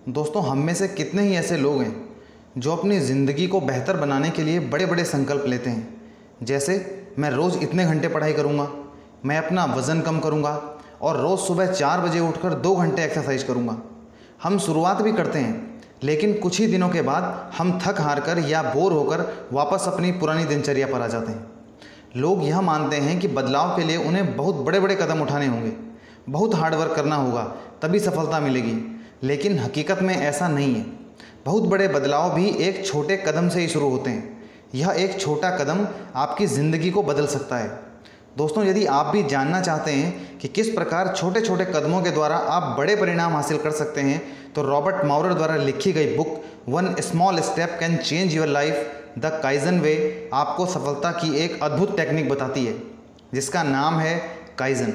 दोस्तों, हम में से कितने ही ऐसे लोग हैं जो अपनी ज़िंदगी को बेहतर बनाने के लिए बड़े बड़े संकल्प लेते हैं। जैसे मैं रोज़ इतने घंटे पढ़ाई करूँगा, मैं अपना वज़न कम करूँगा और रोज़ सुबह 4 बजे उठकर 2 घंटे एक्सरसाइज करूँगा। हम शुरुआत भी करते हैं, लेकिन कुछ ही दिनों के बाद हम थक हार कर या बोर होकर वापस अपनी पुरानी दिनचर्या पर आ जाते हैं। लोग यह मानते हैं कि बदलाव के लिए उन्हें बहुत बड़े बड़े कदम उठाने होंगे, बहुत हार्डवर्क करना होगा, तभी सफलता मिलेगी। लेकिन हकीकत में ऐसा नहीं है। बहुत बड़े बदलाव भी एक छोटे कदम से ही शुरू होते हैं। यह एक छोटा कदम आपकी ज़िंदगी को बदल सकता है। दोस्तों, यदि आप भी जानना चाहते हैं कि किस प्रकार छोटे छोटे कदमों के द्वारा आप बड़े परिणाम हासिल कर सकते हैं, तो रॉबर्ट माउरर द्वारा लिखी गई book one small step can change your life the kaizen way आपको सफलता की एक अद्भुत टेक्निक बताती है, जिसका नाम है काइजन।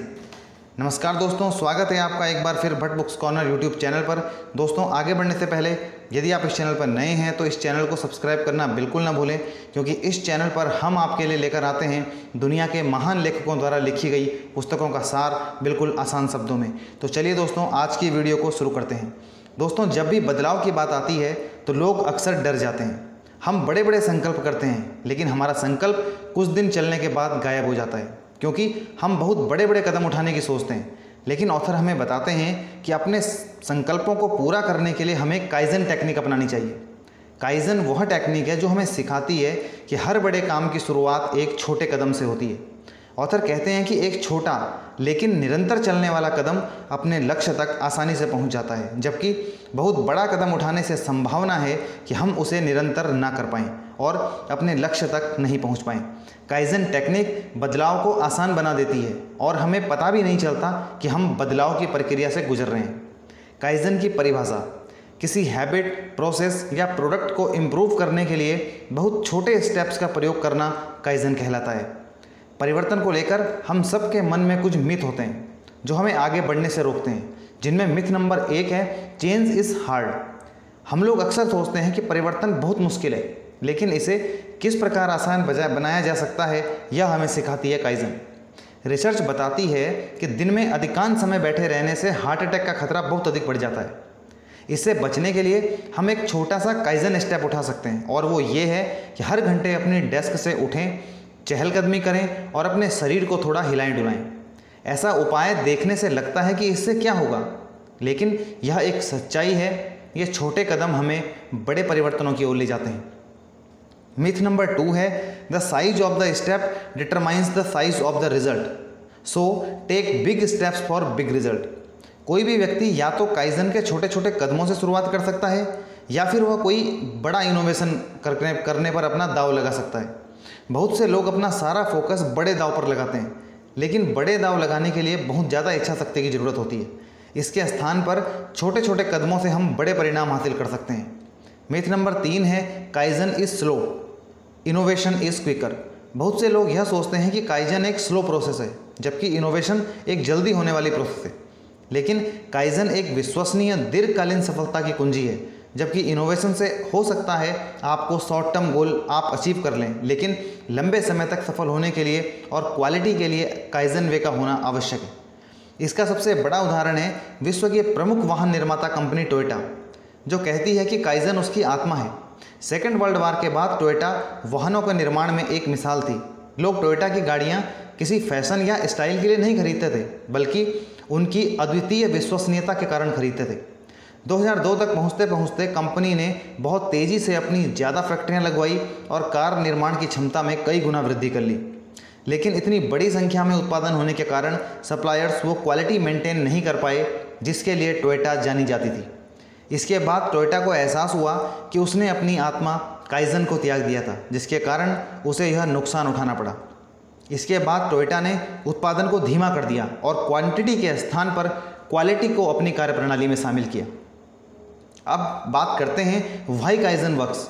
नमस्कार दोस्तों, स्वागत है आपका एक बार फिर Bhatt books corner YouTube channel पर। दोस्तों, आगे बढ़ने से पहले यदि आप इस चैनल पर नए हैं तो इस चैनल को सब्सक्राइब करना बिल्कुल ना भूलें, क्योंकि इस चैनल पर हम आपके लिए लेकर आते हैं दुनिया के महान लेखकों द्वारा लिखी गई पुस्तकों का सार बिल्कुल आसान शब्दों में। तो चलिए दोस्तों, आज की वीडियो को शुरू करते हैं। दोस्तों, जब भी बदलाव की बात आती है तो लोग अक्सर डर जाते हैं। हम बड़े बड़े संकल्प करते हैं, लेकिन हमारा संकल्प कुछ दिन चलने के बाद गायब हो जाता है, क्योंकि हम बहुत बड़े बड़े कदम उठाने की सोचते हैं। लेकिन ऑथर हमें बताते हैं कि अपने संकल्पों को पूरा करने के लिए हमें काइजन टेक्निक अपनानी चाहिए। काइजन वह टेक्निक है जो हमें सिखाती है कि हर बड़े काम की शुरुआत एक छोटे कदम से होती है। ऑथर कहते हैं कि एक छोटा लेकिन निरंतर चलने वाला कदम अपने लक्ष्य तक आसानी से पहुंच जाता है, जबकि बहुत बड़ा कदम उठाने से संभावना है कि हम उसे निरंतर ना कर पाएं और अपने लक्ष्य तक नहीं पहुंच पाएं। काइजन टेक्निक बदलाव को आसान बना देती है और हमें पता भी नहीं चलता कि हम बदलाव की प्रक्रिया से गुजर रहे हैं। काइजन की परिभाषा: किसी हैबिट, प्रोसेस या प्रोडक्ट को इम्प्रूव करने के लिए बहुत छोटे स्टेप्स का प्रयोग करना काइजन कहलाता है। परिवर्तन को लेकर हम सबके मन में कुछ मिथ होते हैं जो हमें आगे बढ़ने से रोकते हैं, जिनमें मिथ नंबर 1 है चेंज इज़ हार्ड। हम लोग अक्सर सोचते हैं कि परिवर्तन बहुत मुश्किल है, लेकिन इसे किस प्रकार आसान बनाया जा सकता है, यह हमें सिखाती है काइजन। रिसर्च बताती है कि दिन में अधिकांश समय बैठे रहने से हार्ट अटैक का खतरा बहुत अधिक बढ़ जाता है। इससे बचने के लिए हम एक छोटा सा काइजन स्टेप उठा सकते हैं, और वो ये है कि हर घंटे अपनी डेस्क से उठें, चहलकदमी करें और अपने शरीर को थोड़ा हिलाएं डुलाएं। ऐसा उपाय देखने से लगता है कि इससे क्या होगा, लेकिन यह एक सच्चाई है। ये छोटे कदम हमें बड़े परिवर्तनों की ओर ले जाते हैं। मिथ नंबर 2 है the size of the step determines the size of the result, so take big steps for big result. कोई भी व्यक्ति या तो काइजन के छोटे छोटे कदमों से शुरुआत कर सकता है, या फिर वह कोई बड़ा इनोवेशन करने पर अपना दाव लगा सकता है। बहुत से लोग अपना सारा फोकस बड़े दाव पर लगाते हैं, लेकिन बड़े दाव लगाने के लिए बहुत ज़्यादा इच्छा शक्ति की ज़रूरत होती है। इसके स्थान पर छोटे छोटे कदमों से हम बड़े परिणाम हासिल कर सकते हैं। मिथ नंबर 3 है kaizen is slow, innovation is quicker. बहुत से लोग यह सोचते हैं कि काइजन एक स्लो प्रोसेस है, जबकि इनोवेशन एक जल्दी होने वाली प्रोसेस है। लेकिन काइजन एक विश्वसनीय दीर्घकालीन सफलता की कुंजी है, जबकि इनोवेशन से हो सकता है आपको शॉर्ट टर्म गोल आप अचीव कर लें, लेकिन लंबे समय तक सफल होने के लिए और क्वालिटी के लिए काइजन वे का होना आवश्यक है। इसका सबसे बड़ा उदाहरण है विश्व की प्रमुख वाहन निर्माता कंपनी टोयोटा, जो कहती है कि काइजन उसकी आत्मा है। सेकेंड वर्ल्ड वार के बाद टोयोटा वाहनों के निर्माण में एक मिसाल थी। लोग टोयोटा की गाड़ियाँ किसी फैशन या स्टाइल के लिए नहीं खरीदते थे, बल्कि उनकी अद्वितीय विश्वसनीयता के कारण खरीदते थे। 2002 तक पहुँचते पहुँचते कंपनी ने बहुत तेज़ी से अपनी ज़्यादा फैक्ट्रियाँ लगवाई और कार निर्माण की क्षमता में कई गुना वृद्धि कर ली। लेकिन इतनी बड़ी संख्या में उत्पादन होने के कारण सप्लायर्स वो क्वालिटी मेंटेन नहीं कर पाए जिसके लिए टोयोटा जानी जाती थी। इसके बाद टोयोटा को एहसास हुआ कि उसने अपनी आत्मा काइजन को त्याग दिया था, जिसके कारण उसे यह नुकसान उठाना पड़ा। इसके बाद टोयोटा ने उत्पादन को धीमा कर दिया और क्वांटिटी के स्थान पर क्वालिटी को अपनी कार्यप्रणाली में शामिल किया। अब बात करते हैं व्हाई काइजन वर्क्स।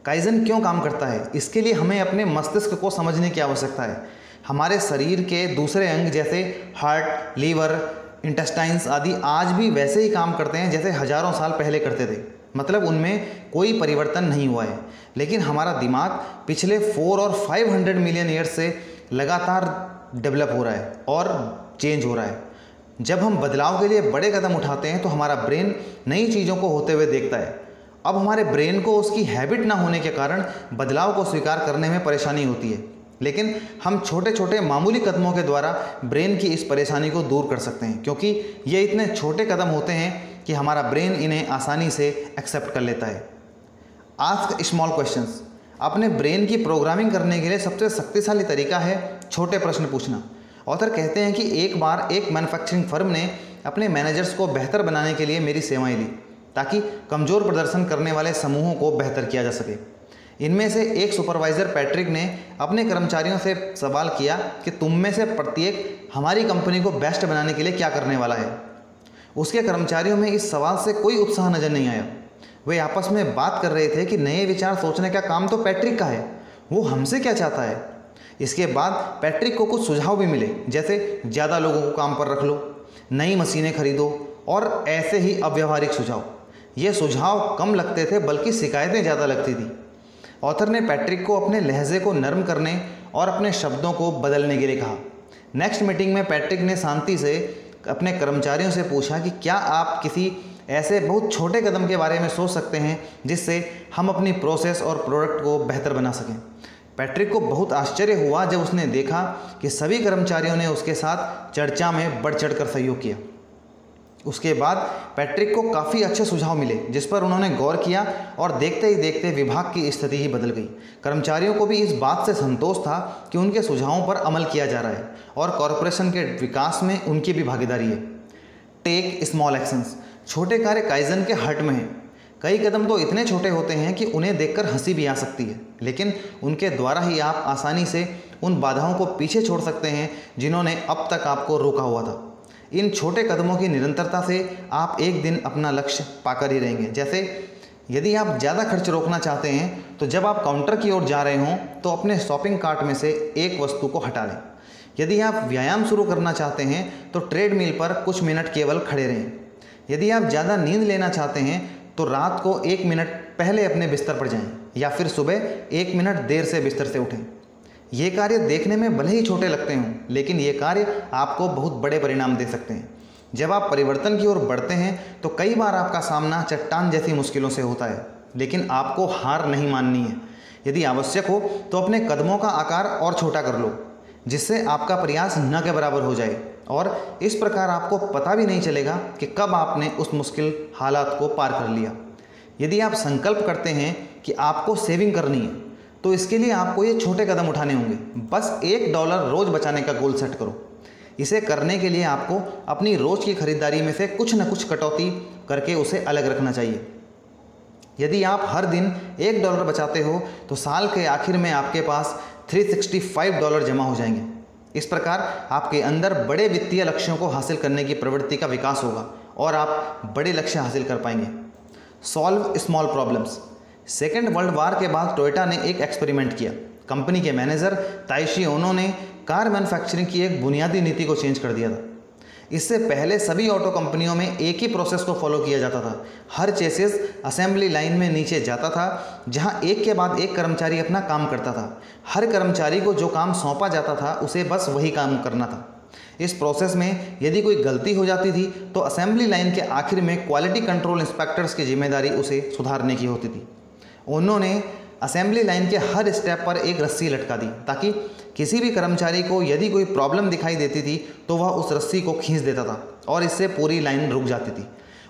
काइजन क्यों काम करता है, इसके लिए हमें अपने मस्तिष्क को समझने की आवश्यकता है। हमारे शरीर के दूसरे अंग जैसे हार्ट, लीवर, इंटेस्टाइन्स आदि आज भी वैसे ही काम करते हैं जैसे हजारों साल पहले करते थे। मतलब उनमें कोई परिवर्तन नहीं हुआ है। लेकिन हमारा दिमाग पिछले 4 और 500 मिलियन ईयर्स से लगातार डेवलप हो रहा है और चेंज हो रहा है। जब हम बदलाव के लिए बड़े कदम उठाते हैं तो हमारा ब्रेन नई चीज़ों को होते हुए देखता है। अब हमारे ब्रेन को उसकी हैबिट ना होने के कारण बदलाव को स्वीकार करने में परेशानी होती है, लेकिन हम छोटे छोटे मामूली कदमों के द्वारा ब्रेन की इस परेशानी को दूर कर सकते हैं, क्योंकि ये इतने छोटे कदम होते हैं कि हमारा ब्रेन इन्हें आसानी से एक्सेप्ट कर लेता है। Ask small questions. अपने ब्रेन की प्रोग्रामिंग करने के लिए सबसे शक्तिशाली तरीका है छोटे प्रश्न पूछना। ऑथर कहते हैं कि एक बार एक मैन्युफैक्चरिंग फर्म ने अपने मैनेजर्स को बेहतर बनाने के लिए मेरी सेवाएं ली, ताकि कमज़ोर प्रदर्शन करने वाले समूहों को बेहतर किया जा सके। इनमें से एक सुपरवाइज़र पैट्रिक ने अपने कर्मचारियों से सवाल किया कि तुम में से प्रत्येक हमारी कंपनी को बेस्ट बनाने के लिए क्या करने वाला है। उसके कर्मचारियों में इस सवाल से कोई उत्साह नज़र नहीं आया। वे आपस में बात कर रहे थे कि नए विचार सोचने का काम तो पैट्रिक का है, वो हमसे क्या चाहता है। इसके बाद पैट्रिक को कुछ सुझाव भी मिले, जैसे ज़्यादा लोगों को काम पर रख लो, नई मशीनें खरीदो और ऐसे ही अव्यावहारिक सुझाव। ये सुझाव कम लगते थे बल्कि शिकायतें ज़्यादा लगती थी। ऑथर ने पैट्रिक को अपने लहजे को नरम करने और अपने शब्दों को बदलने के लिए कहा। नेक्स्ट मीटिंग में पैट्रिक ने शांति से अपने कर्मचारियों से पूछा कि क्या आप किसी ऐसे बहुत छोटे कदम के बारे में सोच सकते हैं जिससे हम अपनी प्रोसेस और प्रोडक्ट को बेहतर बना सकें। पैट्रिक को बहुत आश्चर्य हुआ जब उसने देखा कि सभी कर्मचारियों ने उसके साथ चर्चा में बढ़ चढ़ कर सहयोग किया। उसके बाद पैट्रिक को काफ़ी अच्छे सुझाव मिले, जिस पर उन्होंने गौर किया और देखते ही देखते विभाग की स्थिति ही बदल गई। कर्मचारियों को भी इस बात से संतोष था कि उनके सुझावों पर अमल किया जा रहा है और कॉरपोरेशन के विकास में उनकी भी भागीदारी है। Take small actions. छोटे कार्य काइजन के हर्ट में हैं। कई कदम तो इतने छोटे होते हैं कि उन्हें देखकर हंसी भी आ सकती है, लेकिन उनके द्वारा ही आप आसानी से उन बाधाओं को पीछे छोड़ सकते हैं जिन्होंने अब तक आपको रोका हुआ था। इन छोटे कदमों की निरंतरता से आप एक दिन अपना लक्ष्य पाकर ही रहेंगे। जैसे यदि आप ज़्यादा खर्च रोकना चाहते हैं तो जब आप काउंटर की ओर जा रहे हों तो अपने शॉपिंग कार्ट में से एक वस्तु को हटा लें। यदि आप व्यायाम शुरू करना चाहते हैं तो ट्रेडमिल पर कुछ मिनट केवल खड़े रहें। यदि आप ज़्यादा नींद लेना चाहते हैं तो रात को 1 मिनट पहले अपने बिस्तर पर जाएं, या फिर सुबह 1 मिनट देर से बिस्तर से उठें। ये कार्य देखने में भले ही छोटे लगते हों, लेकिन ये कार्य आपको बहुत बड़े परिणाम दे सकते हैं। जब आप परिवर्तन की ओर बढ़ते हैं तो कई बार आपका सामना चट्टान जैसी मुश्किलों से होता है, लेकिन आपको हार नहीं माननी है। यदि आवश्यक हो तो अपने कदमों का आकार और छोटा कर लो, जिससे आपका प्रयास न के बराबर हो जाए, और इस प्रकार आपको पता भी नहीं चलेगा कि कब आपने उस मुश्किल हालात को पार कर लिया। यदि आप संकल्प करते हैं कि आपको सेविंग करनी है तो इसके लिए आपको ये छोटे कदम उठाने होंगे। बस $1 रोज़ बचाने का गोल सेट करो। इसे करने के लिए आपको अपनी रोज़ की खरीदारी में से कुछ न कुछ कटौती करके उसे अलग रखना चाहिए। यदि आप हर दिन $1 बचाते हो तो साल के आखिर में आपके पास $365 जमा हो जाएंगे। इस प्रकार आपके अंदर बड़े वित्तीय लक्ष्यों को हासिल करने की प्रवृत्ति का विकास होगा और आप बड़े लक्ष्य हासिल कर पाएंगे। Solve small problems. Second world war के बाद टोयोटा ने एक एक्सपेरिमेंट किया। कंपनी के मैनेजर ताइशी ओनो ने कार मैन्युफैक्चरिंग की एक बुनियादी नीति को चेंज कर दिया था। इससे पहले सभी ऑटो कंपनियों में एक ही प्रोसेस को फॉलो किया जाता था। हर चेसिस असेंबली लाइन में नीचे जाता था, जहां एक के बाद एक कर्मचारी अपना काम करता था। हर कर्मचारी को जो काम सौंपा जाता था उसे बस वही काम करना था। इस प्रोसेस में यदि कोई गलती हो जाती थी तो असेंबली लाइन के आखिर में क्वालिटी कंट्रोल इंस्पेक्टर्स की जिम्मेदारी उसे सुधारने की होती थी। उन्होंने असेंबली लाइन के हर स्टेप पर एक रस्सी लटका दी, ताकि किसी भी कर्मचारी को यदि कोई प्रॉब्लम दिखाई देती थी तो वह उस रस्सी को खींच देता था और इससे पूरी लाइन रुक जाती थी।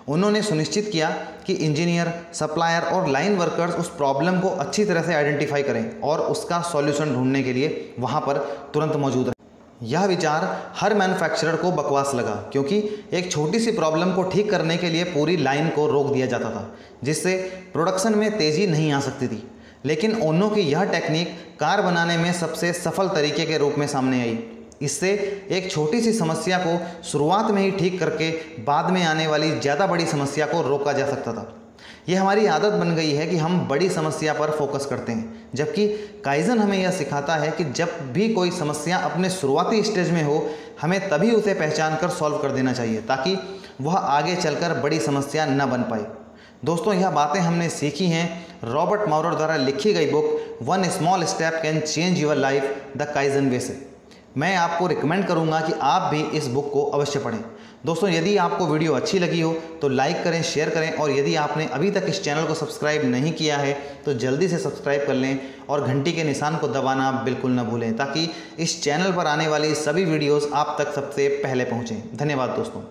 उन्होंने सुनिश्चित किया कि इंजीनियर, सप्लायर और लाइन वर्कर्स उस प्रॉब्लम को अच्छी तरह से आइडेंटिफाई करें और उसका सॉल्यूशन ढूंढने के लिए वहाँ पर तुरंत मौजूद रहें। यह विचार हर मैन्युफैक्चरर को बकवास लगा, क्योंकि एक छोटी सी प्रॉब्लम को ठीक करने के लिए पूरी लाइन को रोक दिया जाता था, जिससे प्रोडक्शन में तेज़ी नहीं आ सकती थी। लेकिन ओनो की यह टेक्निक कार बनाने में सबसे सफल तरीके के रूप में सामने आई। इससे एक छोटी सी समस्या को शुरुआत में ही ठीक करके बाद में आने वाली ज़्यादा बड़ी समस्या को रोका जा सकता था। यह हमारी आदत बन गई है कि हम बड़ी समस्या पर फोकस करते हैं, जबकि काइजन हमें यह सिखाता है कि जब भी कोई समस्या अपने शुरुआती स्टेज में हो, हमें तभी उसे पहचान कर सॉल्व कर देना चाहिए, ताकि वह आगे चलकर बड़ी समस्या न बन पाए। दोस्तों, यह बातें हमने सीखी हैं रॉबर्ट मॉरर द्वारा लिखी गई book one small step can change your life the kaizen way से। मैं आपको रिकमेंड करूंगा कि आप भी इस बुक को अवश्य पढ़ें। दोस्तों, यदि आपको वीडियो अच्छी लगी हो तो लाइक करें, शेयर करें, और यदि आपने अभी तक इस चैनल को सब्सक्राइब नहीं किया है तो जल्दी से सब्सक्राइब कर लें और घंटी के निशान को दबाना बिल्कुल न भूलें, ताकि इस चैनल पर आने वाली सभी वीडियोस आप तक सबसे पहले पहुँचें। धन्यवाद दोस्तों।